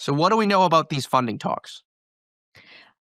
So what do we know about these funding talks?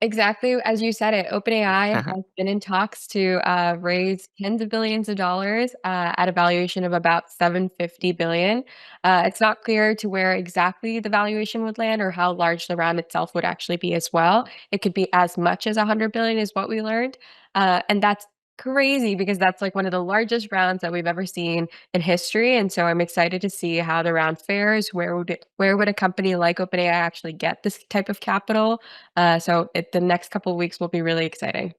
Exactly as you said it, OpenAI has been in talks to raise tens of billions of dollars at a valuation of about 750 billion. It's not clear to where exactly the valuation would land or how large the round itself would actually be as well. It could be as much as 100 billion is what we learned. And that's crazy because that's like one of the largest rounds that we've ever seen in history. And so I'm excited to see how the round fares. Where would a company like OpenAI actually get this type of capital? The next couple of weeks will be really exciting.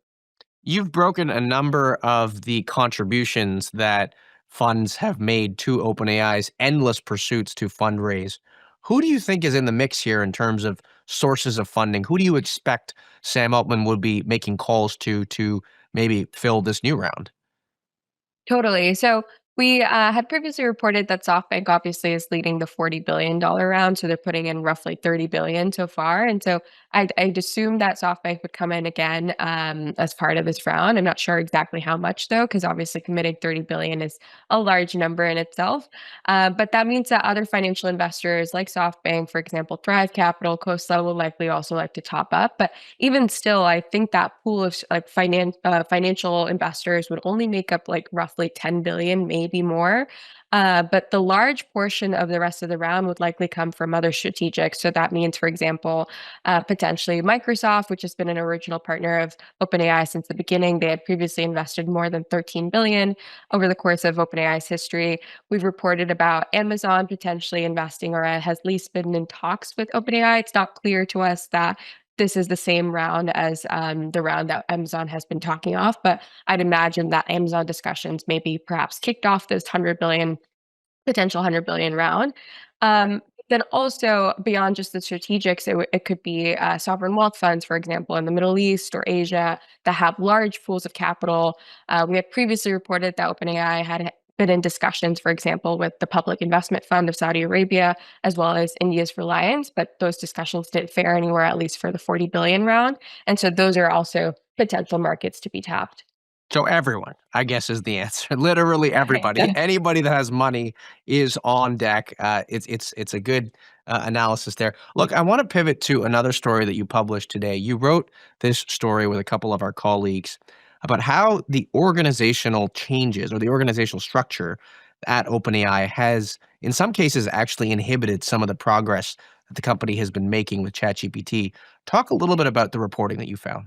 You've broken a number of the contributions that funds have made to OpenAI's endless pursuits to fundraise. Who do you think is in the mix here in terms of sources of funding? Who do you expect Sam Altman would be making calls to maybe fill this new round? Totally. So we had previously reported that SoftBank obviously is leading the $40 billion round. So they're putting in roughly 30 billion so far. And so I'd assume that SoftBank would come in again as part of this round. I'm not sure exactly how much though, because obviously committing 30 billion is a large number in itself. But that means that other financial investors like SoftBank, for example, Thrive Capital, Costa will likely also like to top up. But even still, I think that pool of financial investors would only make up like roughly 10 billion, maybe more. But the large portion of the rest of the round would likely come from other strategics. So that means, for example, potentially Microsoft, which has been an original partner of OpenAI since the beginning. They had previously invested more than 13 billion over the course of OpenAI's history. We've reported about Amazon potentially investing or has at least been in talks with OpenAI. It's not clear to us that this is the same round as the round that Amazon has been talking off. But I'd imagine that Amazon discussions maybe perhaps kicked off this 100 billion potential 100 billion round. Right. Then also beyond just the strategics, it could be sovereign wealth funds, for example, in the Middle East or Asia that have large pools of capital. We had previously reported that OpenAI had been in discussions, for example, with the Public Investment Fund of Saudi Arabia, as well as India's Reliance, but those discussions didn't fare anywhere, at least for the 40 billion round. And so those are also potential markets to be tapped. So everyone, I guess, is the answer. Literally everybody, anybody that has money is on deck. It's a good analysis there. Look, I want to pivot to another story that you published today. You wrote this story with a couple of our colleagues about how the organizational changes or the organizational structure at OpenAI has, in some cases, actually inhibited some of the progress that the company has been making with ChatGPT. Talk a little bit about the reporting that you found.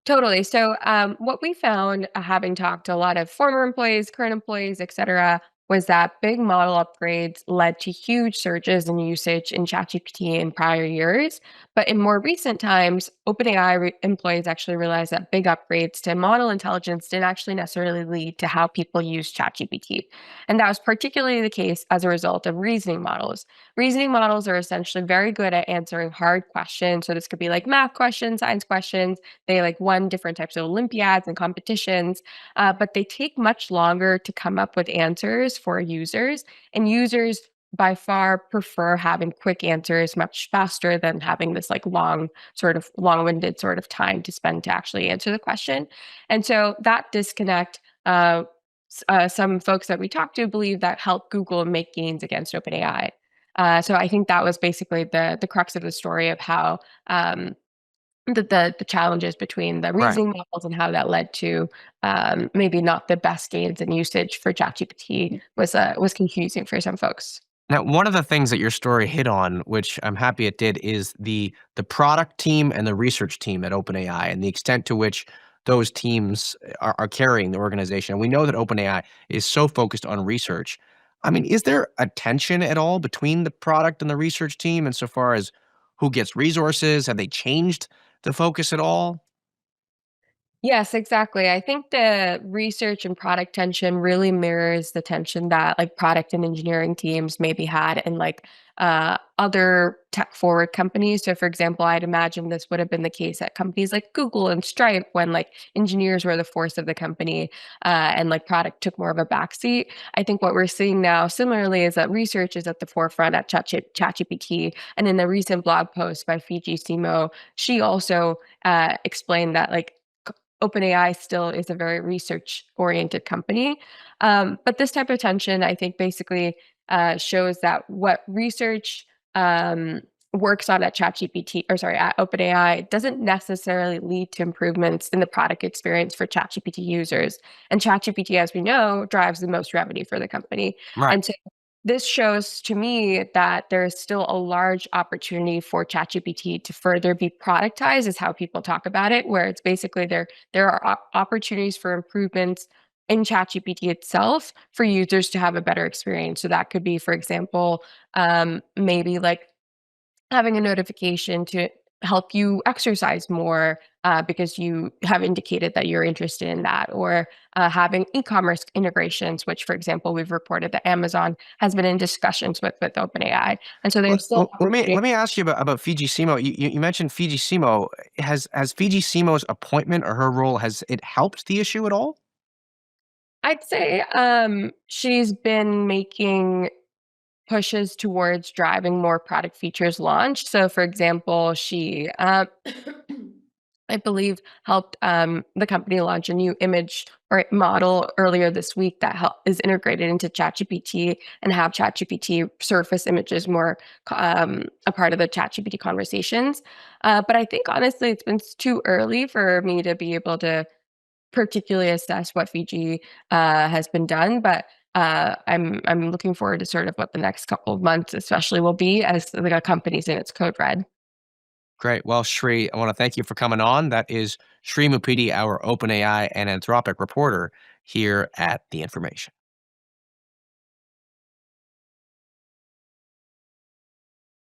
Totally. So, what we found, having talked to a lot of former employees, current employees, et cetera, was that big model upgrades led to huge surges in usage in ChatGPT in prior years. But in more recent times, OpenAI employees actually realized that big upgrades to model intelligence didn't actually necessarily lead to how people use ChatGPT. And that was particularly the case as a result of reasoning models. Reasoning models are essentially very good at answering hard questions. So, this could be like math questions, science questions. They like won different types of Olympiads and competitions, but they take much longer to come up with answers for users. And users by far prefer having quick answers much faster than having this like long-winded sort of time to spend to actually answer the question. And so that disconnect, some folks that we talked to believe that helped Google make gains against OpenAI. So I think that was basically the crux of the story of how the challenges between the Right. reasoning models and how that led to maybe not the best gains in usage for ChatGPT was confusing for some folks. Now, one of the things that your story hit on, which I'm happy it did, is the product team and the research team at OpenAI and the extent to which those teams are carrying the organization. We know that OpenAI is so focused on research. I mean, is there a tension at all between the product and the research team insofar as who gets resources? Have they changed the focus at all? Yes, exactly. I think the research and product tension really mirrors the tension that like product and engineering teams maybe had in like other tech forward companies. So, for example, I'd imagine this would have been the case at companies like Google and Stripe when like engineers were the force of the company and like product took more of a backseat. I think what we're seeing now, similarly, is that research is at the forefront at ChatGPT. And in the recent blog post by Fiji Simo, she also explained that like OpenAI still is a very research oriented company. But this type of tension, I think, basically shows that what research works on at ChatGPT, or sorry, at OpenAI, doesn't necessarily lead to improvements in the product experience for ChatGPT users. And ChatGPT, as we know, drives the most revenue for the company. Right. And so this shows to me that there is still a large opportunity for ChatGPT to further be productized, is how people talk about it, where it's basically there are opportunities for improvements in ChatGPT itself for users to have a better experience. So that could be, for example, maybe like having a notification to help you exercise more because you have indicated that you're interested in that, or having e-commerce integrations, which, for example, we've reported that Amazon has been in discussions with OpenAI, and so there's still Let me ask you about Fiji Simo. You mentioned Fiji Simo. Has Fiji Simo's appointment or her role, has it helped the issue at all? I'd say she's been making pushes towards driving more product features launched. So, for example, she, I believe, helped the company launch a new image or model earlier this week that is integrated into ChatGPT and have ChatGPT surface images more a part of the ChatGPT conversations. But I think honestly, it's been too early for me to be able to particularly assess what Fiji has been done, but I'm looking forward to sort of what the next couple of months, especially, will be as the company's in its code red. Great. Well, Sri, I want to thank you for coming on. That is Sri Muppidi, our OpenAI and Anthropic reporter here at The Information.